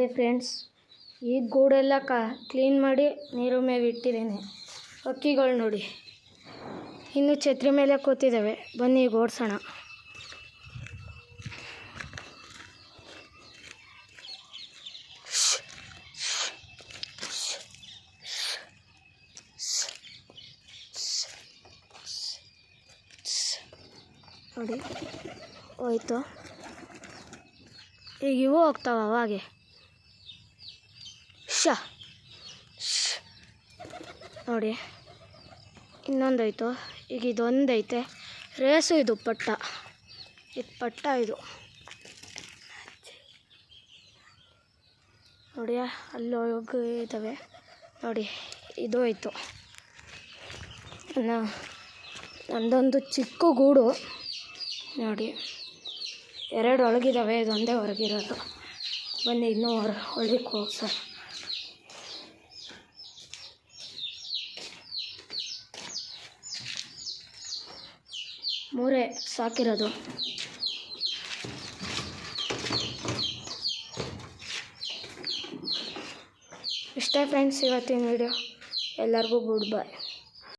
ನೋಡಿ ಫ್ರೆಂಡ್ಸ್, ಈ ಗೂಡೆಲ್ಲ ಕ್ಲೀನ್ ಮಾಡಿ ನೀರು ಮೇವು ಇಟ್ಟಿದ್ದೇನೆ. ಹಕ್ಕಿಗಳು ನೋಡಿ ಇನ್ನು ಛತ್ರಿ ಮೇಲೆ ಕೂತಿದ್ದಾವೆ. ಬನ್ನಿ ಈಗ ಓಡಿಸೋಣ. ನೋಡಿ ಹೋಯ್ತು. ಈಗ ಇವು ಹೋಗ್ತಾವ ಅವಾಗೆ. ನೋಡಿ ಇನ್ನೊಂದೈತು. ಈಗ ಇದೊಂದೈತೆ. ರೇಸು ಇದು ಪಟ್ಟ. ಇದು ಪಟ್ಟ ಇದು ನೋಡಿ, ಅಲ್ಲಿ ಹೋಗಿದ್ದಾವೆ ನೋಡಿ. ಇದು ಆಯಿತು. ಒಂದೊಂದು ಚಿಕ್ಕ ಗೂಡು ನೋಡಿ. 2 ಒಳಗಿದ್ದಾವೆ, ಇದೊಂದೇ ಹೊರಗಿರೋದು. ಬನ್ನಿ ಇನ್ನೂ ಒಳಗೆ ಹೋಗ್ಸ. ಮೂರೇ ಸಾಕಿರೋದು. ಇಷ್ಟೇ ಫ್ರೆಂಡ್ಸ್ ಇವತ್ತಿನ ವಿಡಿಯೋ. ಎಲ್ಲರಿಗೂ ಗುಡ್ ಬೈ.